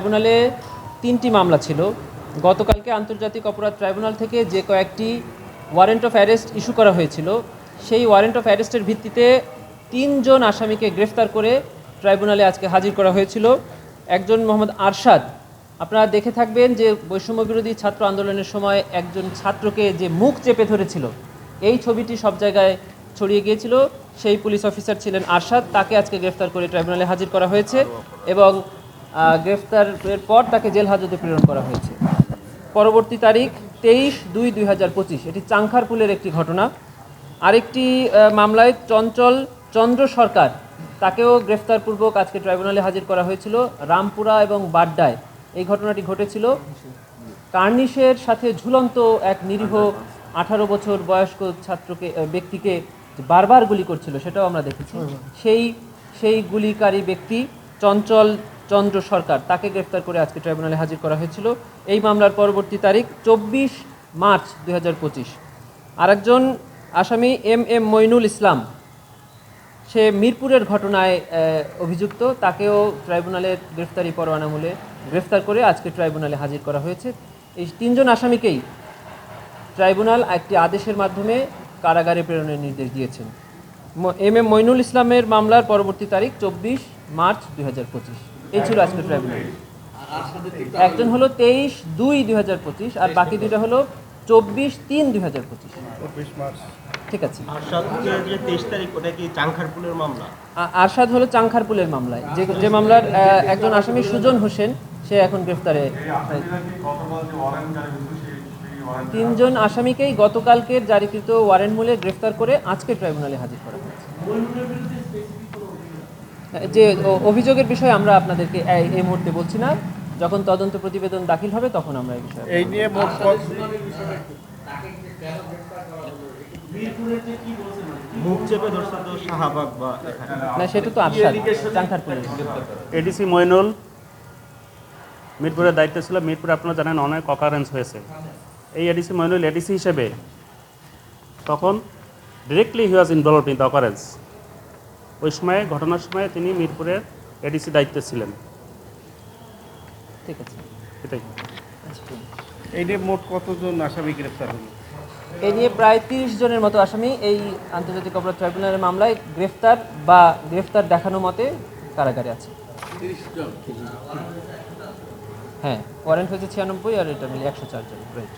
ট্রাইব্যুনালে 3টি মামলা ছিল। গতকালকে আন্তর্জাতিক অপরাধ ট্রাইব্যুনাল থেকে যে কয়েকটি ওয়ারেন্ট অফ অ্যারেস্ট ইস্যু করা হয়েছিল, সেই ওয়ারেন্ট অফ অ্যারেস্টের ভিত্তিতে 3 জন আসামিকে গ্রেফতার করে ট্রাইব্যুনালে আজকে হাজির করা হয়েছিল। একজন মোহাম্মদ আরশাদ, আপনারা দেখে থাকবেন যে বৈষম্য বিরোধী ছাত্র আন্দোলনের সময় একজন ছাত্রকে যে মুখ চেপে ধরেছিল, এই ছবিটি সব জায়গায় ছড়িয়ে গিয়েছিল। সেই পুলিশ অফিসার ছিলেন আরশাদ, তাকে আজকে গ্রেফতার করে ট্রাইব্যুনালে হাজির করা হয়েছে এবং গ্রেফতারের পর তাকে জেল হাজতে প্রেরণ করা হয়েছে। পরবর্তী তারিখ 23/2/2025, এটি চাংখারপুলের একটি ঘটনা। আরেকটি মামলায় চঞ্চল চন্দ্র সরকার, তাকেও গ্রেফতারপূর্বক আজকে ট্রাইব্যুনালে হাজির করা হয়েছিল। রামপুরা এবং বাড্ডায় এই ঘটনাটি ঘটেছিল। কার্নিশের সাথে ঝুলন্ত এক নিরীহ 18 বছর বয়স্ক ব্যক্তিকে বারবার গুলি করছিল, সেটাও আমরা দেখেছি। সেই গুলিকারী ব্যক্তি চঞ্চল চন্দ্র সরকার, তাকে গ্রেফতার করে আজকে ট্রাইব্যুনালে হাজির করা হয়েছিল। এই মামলার পরবর্তী তারিখ 24 মার্চ 2025। আরেকজন আসামি এম মইনুল ইসলাম, সে মিরপুরের ঘটনায় অভিযুক্ত, তাকেও ট্রাইব্যুনালের গ্রেফতারি পরোয়ানা মূলে গ্রেফতার করে আজকে ট্রাইব্যুনালে হাজির করা হয়েছে। এই 3 জন আসামিকেই ট্রাইব্যুনাল একটি আদেশের মাধ্যমে কারাগারে প্রেরণের নির্দেশ দিয়েছেন। এম মইনুল ইসলামের মামলার পরবর্তী তারিখ 24 মার্চ 2025। এই ছিল আজকে ট্রাইব্যুনাল। একজন হলো 23/2/2025 আর বাকি দুইটা হলো 24/3/2025। ঠিক আছে। আরশাদ হলো চাংখারপুলের মামলায়, যে মামলার একজন আসামি সুজন হোসেন, সে এখন গ্রেফতারে। 3 জন আসামিকেই গতকালকের জারিকৃত ওয়ারেন্ট মূলে গ্রেফতার করে আজকে ট্রাইব্যুনালে হাজির করা হয়েছে। যে অভিযোগের বিষয়ে আমরা আপনাদেরকে এই মুহূর্তে বলছি না, যখন তদন্ত প্রতিবেদন দাখিল হবে তখন আমরা এই বিষয়ে এই নিয়ে না, সেটা তো আরশাদ চাংখারপুলের। এডিসি মইনুল মিরপুরের দায়িত্ব ছিল। মিরপুরে আপনারা জানেন অনেক অকারেন্স হয়েছে। এই এডিসি মইনুল এডিসি হিসেবে তখন directly he was involved in the occurrence. ওই সময় ঘটনার সময় তিনি মিরপুরের এডিসি দায়িত্বে ছিলেন। ঠিক আছে, এটাই। এই নিয়ে মোট কতজন আসামি গ্রেফতার হলো? এই নিয়ে প্রায় 30 জনের মতো আসামি এই আন্তর্জাতিক অপরাধ ট্রাইব্যুনালের মামলায় গ্রেফতার দেখানো মতে কারাগারে আছে। হ্যাঁ, ওয়ারেন্ট হয়েছে 96 আর এটা মিলে 104 জন। রাইট।